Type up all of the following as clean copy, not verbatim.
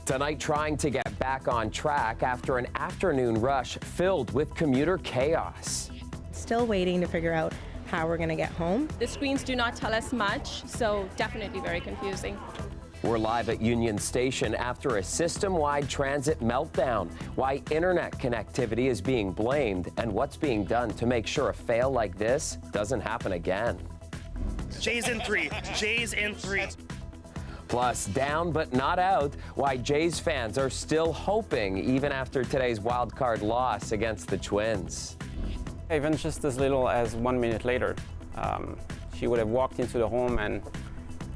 Tonight, trying to get back on track after an afternoon rush filled with commuter chaos. Still waiting to figure out how we're going to get home. The screens do not tell us much, so definitely very confusing. We're live at Union Station after a system-wide transit meltdown, why internet connectivity is being blamed, and what's being done to make sure a fail like this doesn't happen again. Jays in three. Jays in three. Plus, down but not out, why Jays fans are still hoping even after today's wild card loss against the Twins. Even just as little as 1 minute later, she would have walked into the home and,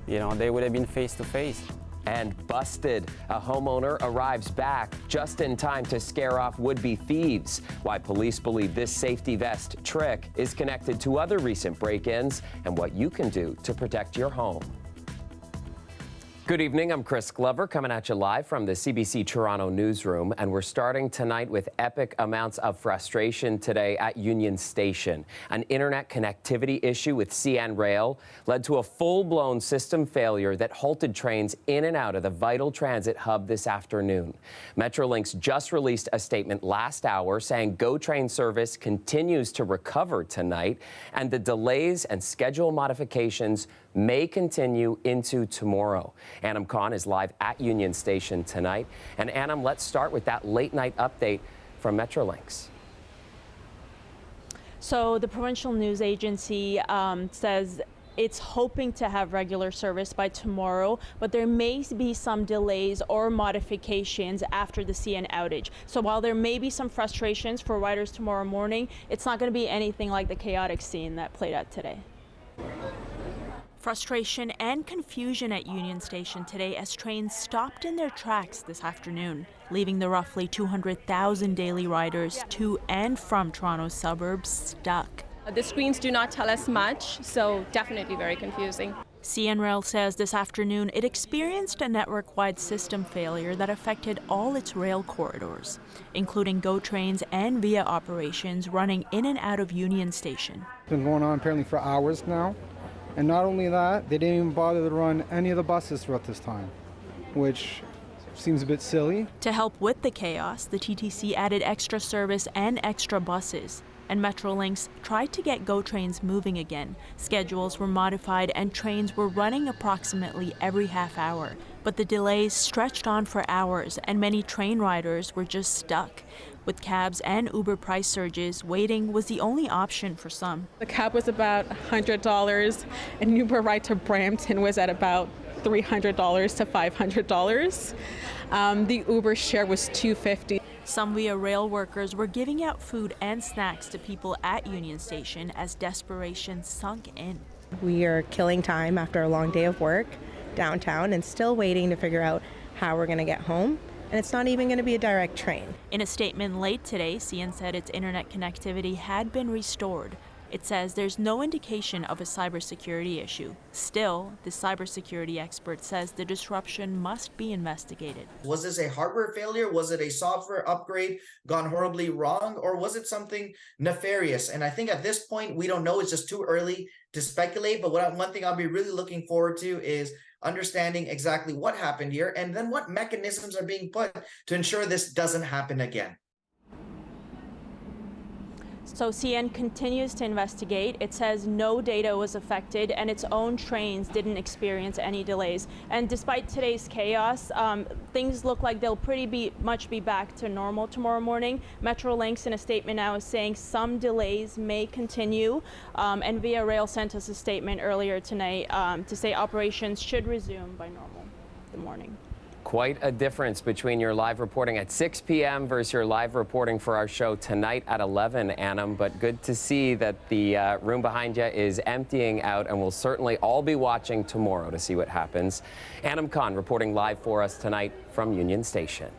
they would have been face to face. And busted. A homeowner arrives back just in time to scare off would-be thieves. Why police believe this safety vest trick is connected to other recent break-ins and what you can do to protect your home. Good evening, I'm Chris Glover coming at you live from the CBC Toronto newsroom, and we're starting tonight with epic amounts of frustration today at Union Station. An internet connectivity issue with CN Rail led to a full-blown system failure that halted trains in and out of the vital transit hub this afternoon. Metrolinx just released a statement last hour saying GO train service continues to recover tonight, and the delays and schedule modifications may continue into tomorrow. Anam Khan is live at Union Station tonight. And Anam, let's start with that late night update from Metrolinx. So the provincial news agency says it's hoping to have regular service by tomorrow, but there may be some delays or modifications after the CN outage. So while there may be some frustrations for riders tomorrow morning, it's not going to be anything like the chaotic scene that played out today. Frustration and confusion at Union Station today as trains stopped in their tracks this afternoon, leaving the roughly 200,000 daily riders to and from Toronto's suburbs stuck. The screens do not tell us much, so definitely very confusing. CN Rail says this afternoon it experienced a network-wide system failure that affected all its rail corridors, including GO trains and VIA operations running in and out of Union Station. It's been going on apparently for hours now. And not only that, they didn't even bother to run any of the buses throughout this time, which seems a bit silly. To help with the chaos, the TTC added extra service and extra buses, and Metrolinx tried to get GO trains moving again. Schedules were modified and trains were running approximately every half hour, but the delays stretched on for hours and many train riders were just stuck. With cabs and Uber price surges, waiting was the only option for some. The cab was about $100, and Uber ride to Brampton was at about $300 to $500. The Uber share was $250. Some VIA rail workers were giving out food and snacks to people at Union Station as desperation sunk in. We are killing time after a long day of work downtown and still waiting to figure out how we're going to get home. And it's not even going to be a direct train. In a statement late today, CN said its internet connectivity had been restored. It says there's no indication of a cybersecurity issue. Still, the cybersecurity expert says the disruption must be investigated. Was this a hardware failure? Was it a software upgrade gone horribly wrong? Or was it something nefarious? And I think at this point, we don't know. It's just too early to speculate. But one thing I'll be really looking forward to is understanding exactly what happened here and then what mechanisms are being put to ensure this doesn't happen again. So CN continues to investigate. It says no data was affected and its own trains didn't experience any delays. And despite today's chaos, things look like they'll pretty much be back to normal tomorrow morning. Metrolinx in a statement now is saying some delays may continue. And VIA Rail sent us a statement earlier tonight to say operations should resume by normal in the morning. Quite a difference between your live reporting at 6 p.m. versus your live reporting for our show tonight at 11, Anam. But good to see that the room behind you is emptying out, and we'll certainly all be watching tomorrow to see what happens. Anam Khan reporting live for us tonight from Union Station.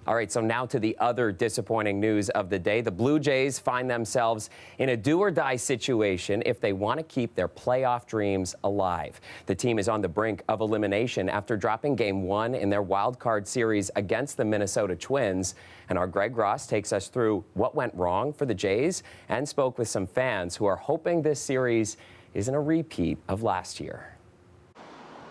All right, so now to the other disappointing news of the day. The Blue Jays find themselves in a do-or-die situation if they want to keep their playoff dreams alive. The team is on the brink of elimination after dropping Game 1 in their wild card series against the Minnesota Twins. And our Greg Ross takes us through what went wrong for the Jays and spoke with some fans who are hoping this series isn't a repeat of last year.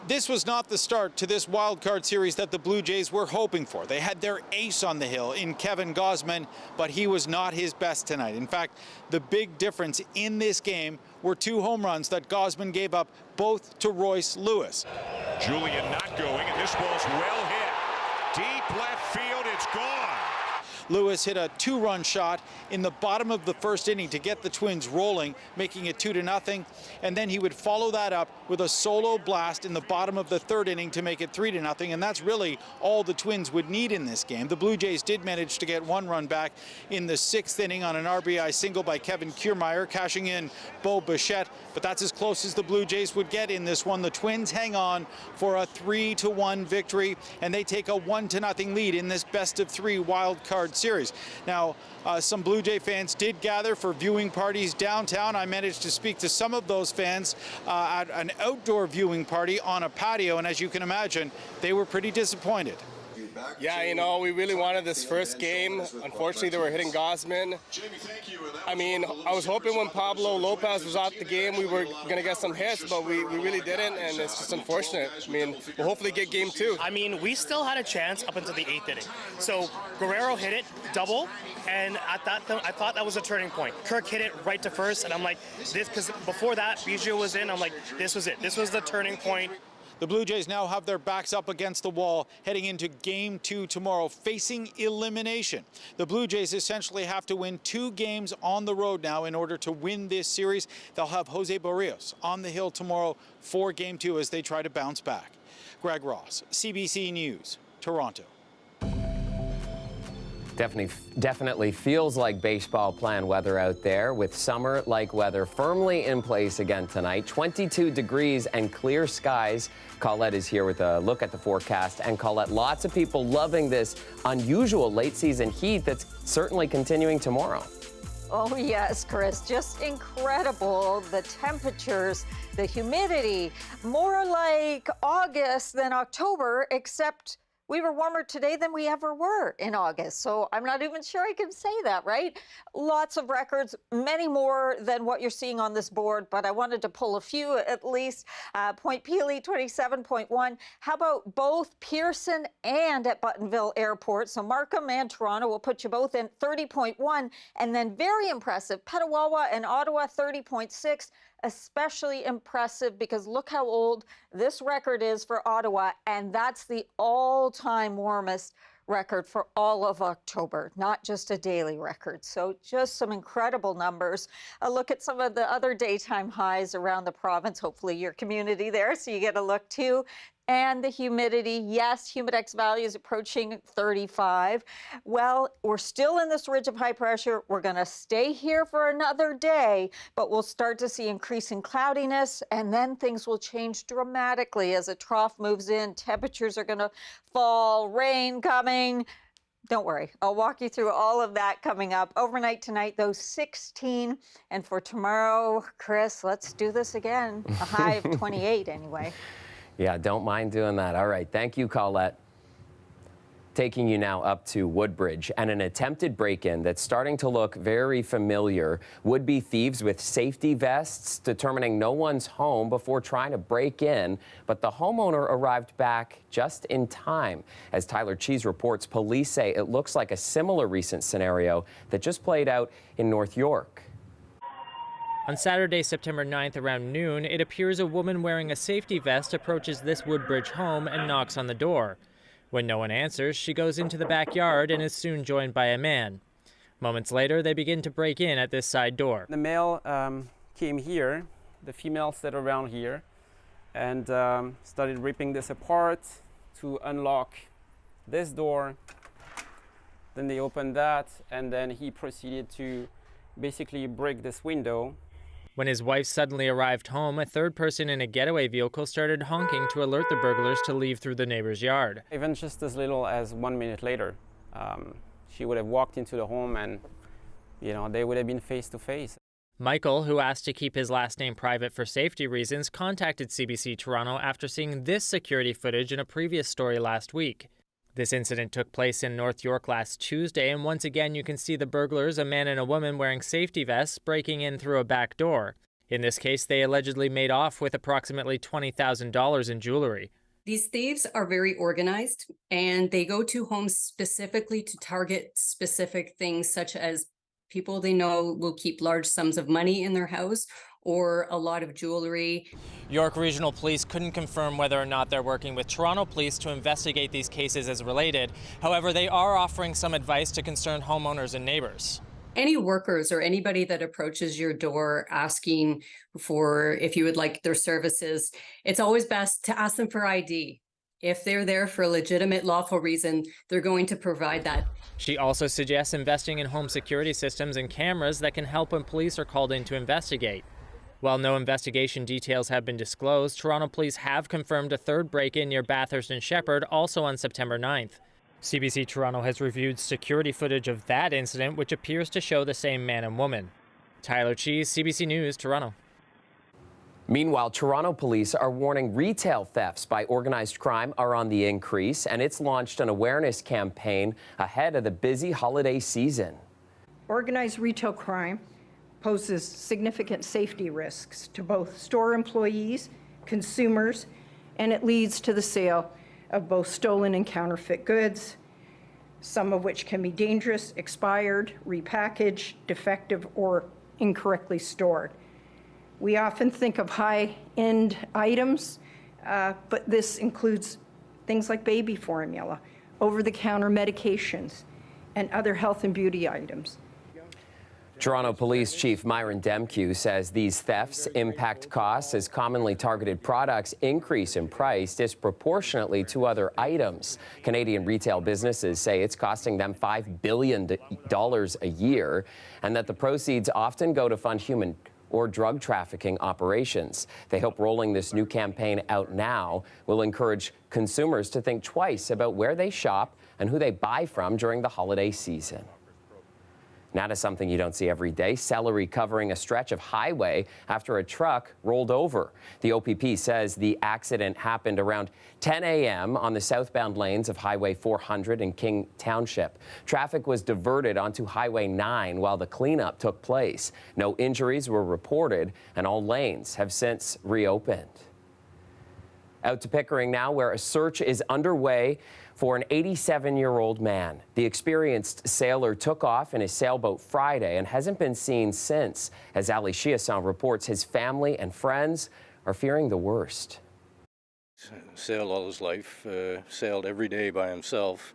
This was not the start to this wild card series that the Blue Jays were hoping for. They had their ace on the hill in Kevin Gausman, but he was not his best tonight. In fact, the big difference in this game were 2 home runs that Gausman gave up, both to Royce Lewis. Julian not going, and this ball's well hit. Deep left field, it's gone. Lewis hit a 2-run shot in the bottom of the first inning to get the Twins rolling, making it 2-0. And then he would follow that up with a solo blast in the bottom of the third inning to make it 3-0. And that's really all the Twins would need in this game. The Blue Jays did manage to get 1 run back in the 6th inning on an RBI single by Kevin Kiermaier, cashing in Bo Bichette. But that's as close as the Blue Jays would get in this one. The Twins hang on for a 3-1 victory, and they take a 1-0 lead in this best-of-3 wild card series. Now, some Blue Jay fans did gather for viewing parties downtown. I managed to speak to some of those fans at an outdoor viewing party on a patio, and as you can imagine, they were pretty disappointed. Yeah, you know, we really wanted this first game. Unfortunately, they were hitting Gausman. I mean, I was hoping when Pablo Lopez was out the game, we were going to get some hits, but we really didn't, and it's just unfortunate. I mean, we'll hopefully get game 2. I mean, we still had a chance up until the 8th inning. So Guerrero hit it double, and I thought that was a turning point. Kirk hit it right to first, and I'm like, this, because before that, Biggio was in, I'm like, this was it. This was the turning point. The Blue Jays now have their backs up against the wall heading into Game 2 tomorrow, facing elimination. The Blue Jays essentially have to win 2 games on the road now in order to win this series. They'll have Jose Barrios on the hill tomorrow for Game 2 as they try to bounce back. Greg Ross, CBC News, Toronto. Definitely feels like baseball plan weather out there, with summer-like weather firmly in place again tonight. 22 degrees and clear skies. Colette is here with a look at the forecast. And Colette, lots of people loving this unusual late-season heat that's certainly continuing tomorrow. Oh, yes, Chris, just incredible. The temperatures, the humidity, more like August than October, except we were warmer today than we ever were in August. So I'm not even sure I can say that, right? Lots of records, many more than what you're seeing on this board, but I wanted to pull a few at least. Point Pelee, 27.1. How about both Pearson and at Buttonville Airport? So Markham and Toronto will put you both in 30.1. And then very impressive, Petawawa and Ottawa, 30.6. Especially impressive because look how old this record is for Ottawa, and that's the all-time warmest record for all of October, not just a daily record. So just some incredible numbers. A look at some of the other daytime highs around the province, hopefully your community there, so you get a look too. And the humidity, yes, humidex value is approaching 35. Well, we're still in this ridge of high pressure. We're going to stay here for another day, but we'll start to see increasing cloudiness, and then things will change dramatically as a trough moves in. Temperatures are going to fall, rain coming. Don't worry, I'll walk you through all of that coming up. Overnight tonight, though, 16. And for tomorrow, Chris, let's do this again. A high of 28 anyway. Yeah, don't mind doing that. All right, thank you, Colette. Taking you now up to Woodbridge and an attempted break-in that's starting to look very familiar. Would-be thieves with safety vests determining no one's home before trying to break in, but the homeowner arrived back just in time. As Tyler Cheese reports, police say it looks like a similar recent scenario that just played out in North York. On Saturday, September 9th around noon, it appears a woman wearing a safety vest approaches this Woodbridge home and knocks on the door. When no one answers, she goes into the backyard and is soon joined by a man. Moments later, they begin to break in at this side door. The male came here, the female stayed around here, and started ripping this apart to unlock this door. Then they opened that, and then he proceeded to basically break this window. When his wife suddenly arrived home, a third person in a getaway vehicle started honking to alert the burglars to leave through the neighbor's yard. Even just as little as 1 minute later, she would have walked into the home and, you know, they would have been face to face. Michael, who asked to keep his last name private for safety reasons, contacted CBC Toronto after seeing this security footage in a previous story last week. This incident took place in North York last Tuesday, and once again you can see the burglars, a man and a woman wearing safety vests, breaking in through a back door. In this case, they allegedly made off with approximately $20,000 in jewelry. These thieves are very organized, and they go to homes specifically to target specific things, such as people they know will keep large sums of money in their house or a lot of jewelry. York Regional Police couldn't confirm whether or not they're working with Toronto Police to investigate these cases as related. However, they are offering some advice to concerned homeowners and neighbors. Any workers or anybody that approaches your door asking for if you would like their services, it's always best to ask them for ID. If they're there for a legitimate, lawful reason, they're going to provide that. She also suggests investing in home security systems and cameras that can help when police are called in to investigate. While no investigation details have been disclosed, Toronto Police have confirmed a third break-in near Bathurst and Sheppard, also on September 9th. CBC Toronto has reviewed security footage of that incident, which appears to show the same man and woman. Tyler Cheese, CBC News, Toronto. Meanwhile, Toronto police are warning retail thefts by organized crime are on the increase, and it's launched an awareness campaign ahead of the busy holiday season. Organized retail crime poses significant safety risks to both store employees, consumers, and it leads to the sale of both stolen and counterfeit goods, some of which can be dangerous, expired, repackaged, defective, or incorrectly stored. We often think of high-end items, but this includes things like baby formula, over-the-counter medications, and other health and beauty items. Toronto Police Chief Myron Demkew says these thefts impact costs as commonly targeted products increase in price disproportionately to other items. Canadian retail businesses say it's costing them $5 billion a year, and that the proceeds often go to fund human or drug trafficking operations. They hope rolling this new campaign out now will encourage consumers to think twice about where they shop and who they buy from during the holiday season. Now to something you don't see every day, celery covering a stretch of highway after a truck rolled over. The OPP says the accident happened around 10 a.m. on the southbound lanes of Highway 400 in King Township. Traffic was diverted onto Highway 9 while the cleanup took place. No injuries were reported, and all lanes have since reopened. Out to Pickering now, where a search is underway for an 87-year-old man. The experienced sailor took off in his sailboat Friday and hasn't been seen since. As Ali Chiasson reports, his family and friends are fearing the worst. Sailed all his life, sailed every day by himself,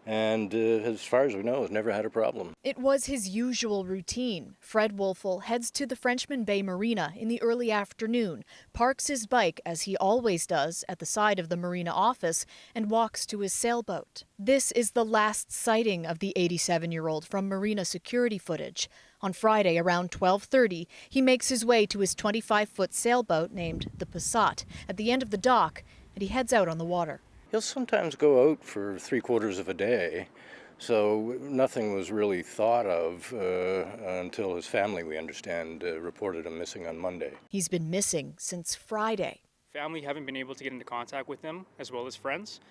and as far as we know, has never had a problem. It was his usual routine. Fred Wolfel heads to the Frenchman Bay Marina in the early afternoon, parks his bike, as he always does, at the side of the marina office, and walks to his sailboat. This is the last sighting of the 87-year-old from marina security footage. On Friday, around 12:30, he makes his way to his 25-foot sailboat named the Passat at the end of the dock, and he heads out on the water. He'll sometimes go out for 3/4 of a day, so nothing was really thought of until his family, we understand, reported him missing on Monday. He's been missing since Friday. Family haven't been able to get into contact with him, as well as friends.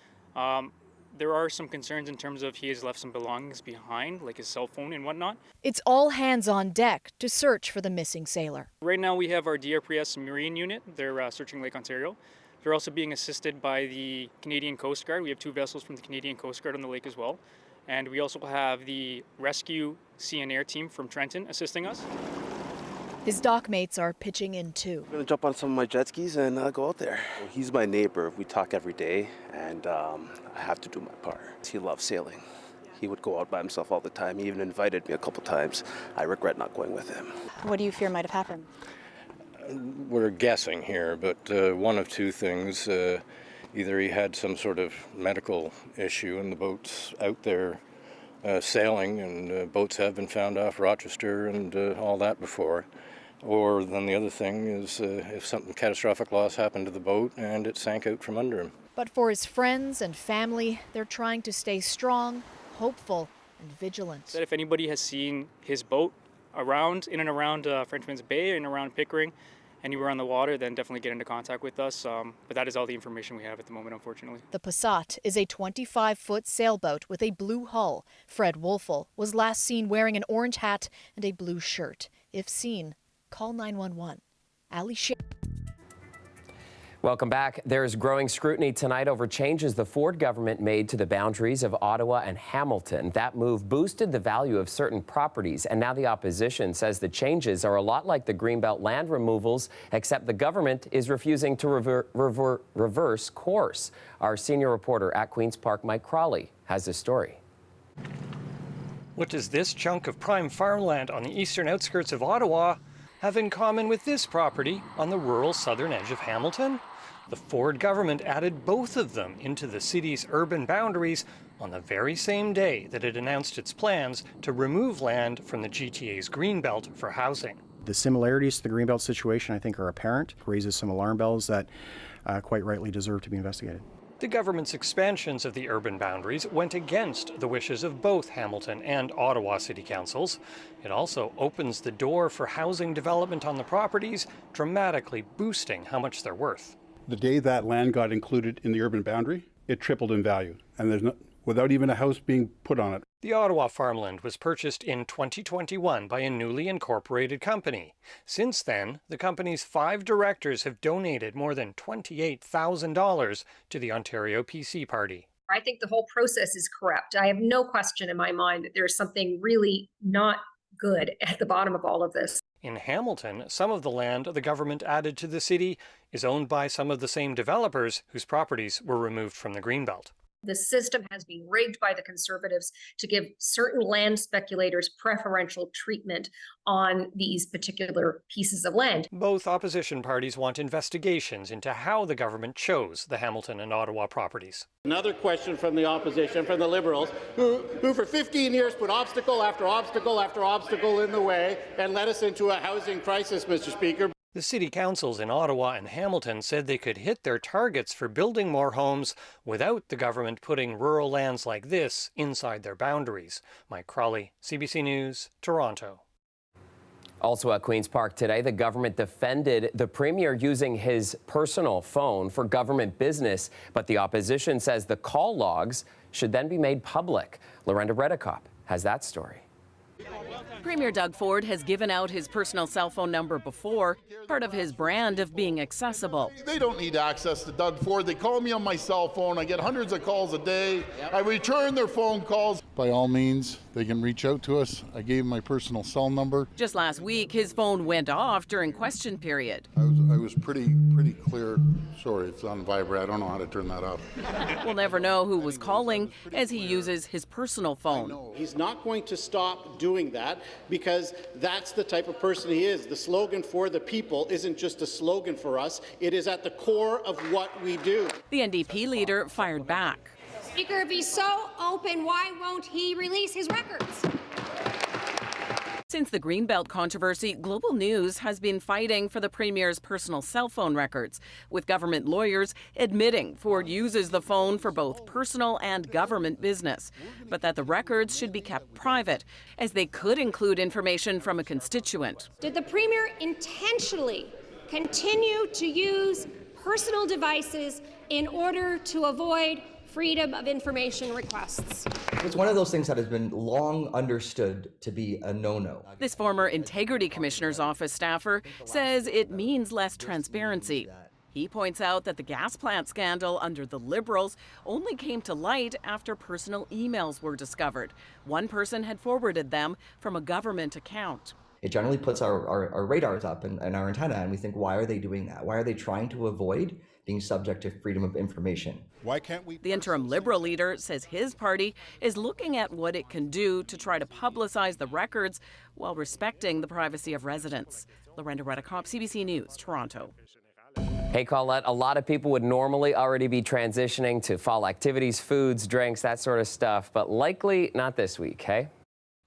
There are some concerns in terms of he has left some belongings behind, like his cell phone and whatnot. It's all hands on deck to search for the missing sailor. Right now we have our DRPS Marine unit. They're searching Lake Ontario. They're also being assisted by the Canadian Coast Guard. We have 2 vessels from the Canadian Coast Guard on the lake as well. And we also have the Rescue Sea and Air team from Trenton assisting us. His dockmates are pitching in too. I'm going to jump on some of my jet skis and go out there. He's my neighbor. We talk every day, and I have to do my part. He loves sailing. He would go out by himself all the time. He even invited me a couple times. I regret not going with him. What do you fear might have happened? We're guessing here, but one of two things. Either he had some sort of medical issue and the boat's out there sailing, and boats have been found off Rochester and all that before. Or then the other thing is if something catastrophic loss happened to the boat and it sank out from under him. But for his friends and family, they're trying to stay strong, hopeful, and vigilant. That if anybody has seen his boat in and around Frenchman's Bay and around Pickering, anywhere on the water, then definitely get into contact with us. But that is all the information we have at the moment, unfortunately. The Passat is a 25-foot sailboat with a blue hull. Fred Wolfel was last seen wearing an orange hat and a blue shirt. If seen, Call 911. Ali Shea. Welcome back. There's growing scrutiny tonight over changes the Ford government made to the boundaries of Ottawa and Hamilton. That move boosted the value of certain properties, and now the opposition says the changes are a lot like the Greenbelt land removals, except the government is refusing to reverse course. Our senior reporter at Queen's Park, Mike Crawley, has this story. What does this chunk of prime farmland on the eastern outskirts of Ottawa have in common with this property on the rural southern edge of Hamilton? The Ford government added both of them into the city's urban boundaries on the very same day that it announced its plans to remove land from the GTA's Greenbelt for housing. The similarities to the Greenbelt situation, I think, are apparent. Raises some alarm bells that quite rightly deserve to be investigated. The government's expansions of the urban boundaries went against the wishes of both Hamilton and Ottawa city councils. It also opens the door for housing development on the properties, dramatically boosting how much they're worth. The day that land got included in the urban boundary, it tripled in value, and there's no, without even a house being put on it. The Ottawa farmland was purchased in 2021 by a newly incorporated company. Since then, the company's 5 directors have donated more than $28,000 to the Ontario PC Party. I think the whole process is corrupt. I have no question in my mind that there's something really not good at the bottom of all of this. In Hamilton, some of the land the government added to the city is owned by some of the same developers whose properties were removed from the Greenbelt. The system has been rigged by the Conservatives to give certain land speculators preferential treatment on these particular pieces of land. Both opposition parties want investigations into how the government chose the Hamilton and Ottawa properties. Another question from the opposition, from the Liberals, who for 15 years put obstacle after obstacle after obstacle in the way and led us into a housing crisis, Mr. Speaker. The city councils in Ottawa and Hamilton said they could hit their targets for building more homes without the government putting rural lands like this inside their boundaries. Mike Crawley, CBC News, Toronto. Also at Queen's Park today, the government defended the premier using his personal phone for government business, but the opposition says the call logs should then be made public. Lorenda Redekop has that story. Premier Doug Ford has given out his personal cell phone number before, part of his brand of being accessible. They don't need access to Doug Ford. They call me on my cell phone. I get hundreds of calls a day. I return their phone calls. By all means, they can reach out to us. I gave my personal cell number. Just last week, his phone went off during question period. I was pretty clear. Sorry, it's on vibrate. I don't know how to turn that off. We'll never know who was calling as he uses his personal phone. He's not going to stop doing that because that's the type of person he is. The slogan for the people isn't just a slogan for us. It is at the core of what we do. The NDP leader fired back. Speaker, if he's so open, why won't he release his records? Since the Greenbelt controversy, Global News has been fighting for the Premier's personal cell phone records, with government lawyers admitting Ford uses the phone for both personal and government business, but that the records should be kept private, as they could include information from a constituent. Did the Premier intentionally continue to use personal devices in order to avoid freedom of information requests? It's one of those things that has been long understood to be a no-no. This former Integrity Commissioner's office staffer says it means less transparency. He points out that the gas plant scandal under the Liberals only came to light after personal emails were discovered. One person had forwarded them from a government account. It generally puts our radars up and our antenna, and we think, why are they doing that? Why are they trying to avoid being subject to freedom of information? Why can't we? The interim Liberal leader says his party is looking at what it can do to try to publicize the records while respecting the privacy of residents. Lorenda Redekop, CBC News, Toronto. Hey, Colette, a lot of people would normally already be transitioning to fall activities, foods, drinks, that sort of stuff, but likely not this week, hey?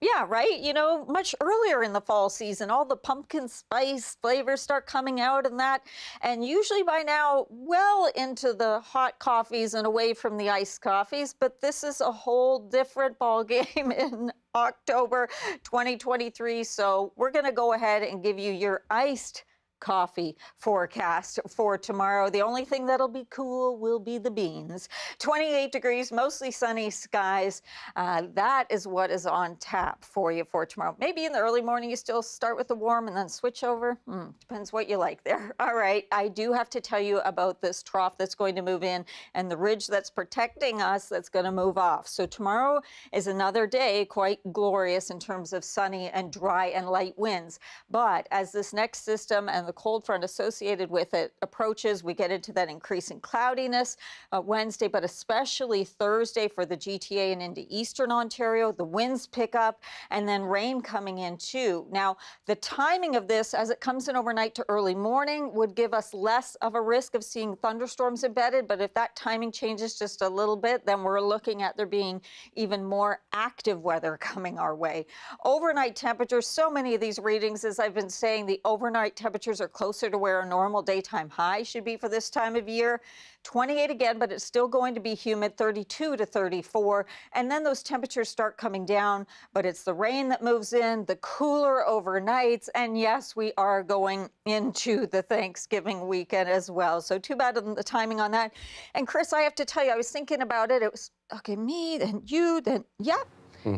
Yeah, right? You know, much earlier in the fall season, all the pumpkin spice flavors start coming out and that. And usually by now, well into the hot coffees and away from the iced coffees. But this is a whole different ball game in October 2023. So we're going to go ahead and give you your iced coffee forecast for tomorrow. The only thing that'll be cool will be the beans. 28 degrees, mostly sunny skies. That is what is on tap for you for tomorrow. Maybe in the early morning you still start with the warm and then switch over. Depends what you like there. All right, I do have to tell you about this trough that's going to move in and the ridge that's protecting us that's going to move off. So tomorrow is another day quite glorious in terms of sunny and dry and light winds. But as this next system and the cold front associated with it approaches, we get into that increasing cloudiness Wednesday, but especially Thursday for the GTA and into eastern Ontario. The winds pick up and then rain coming in too. Now, the timing of this as it comes in overnight to early morning would give us less of a risk of seeing thunderstorms embedded. But if that timing changes just a little bit, then we're looking at there being even more active weather coming our way. Overnight temperatures, so many of these readings, as I've been saying, the overnight temperatures are closer to where a normal daytime high should be for this time of year. 28 again, but it's still going to be humid, 32 to 34. And then those temperatures start coming down, but it's the rain that moves in, the cooler overnights. And yes, we are going into the Thanksgiving weekend as well. So too bad on the timing on that. And Chris, I have to tell you, I was thinking about it. It was, okay, me, then you, then, yep,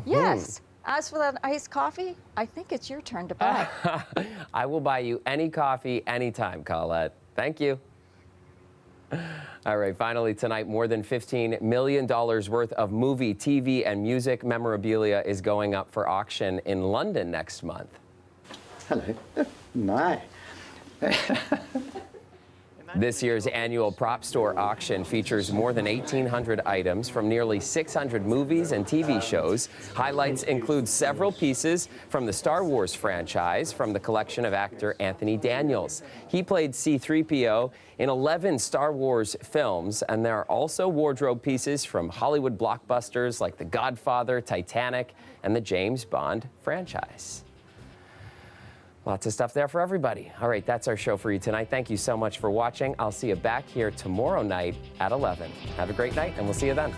yes. As for that iced coffee, I think it's your turn to buy. I will buy you any coffee anytime, Colette. Thank you. All right, finally tonight, more than $15 million worth of movie, TV, and music memorabilia is going up for auction in London next month. Hello. My. This year's annual prop store auction features more than 1,800 items from nearly 600 movies and TV shows. Highlights include several pieces from the Star Wars franchise from the collection of actor Anthony Daniels. He played C-3PO in 11 Star Wars films, and there are also wardrobe pieces from Hollywood blockbusters like The Godfather, Titanic, and the James Bond franchise. Lots of stuff there for everybody. All right, that's our show for you tonight. Thank you so much for watching. I'll see you back here tomorrow night at 11. Have a great night, and we'll see you then.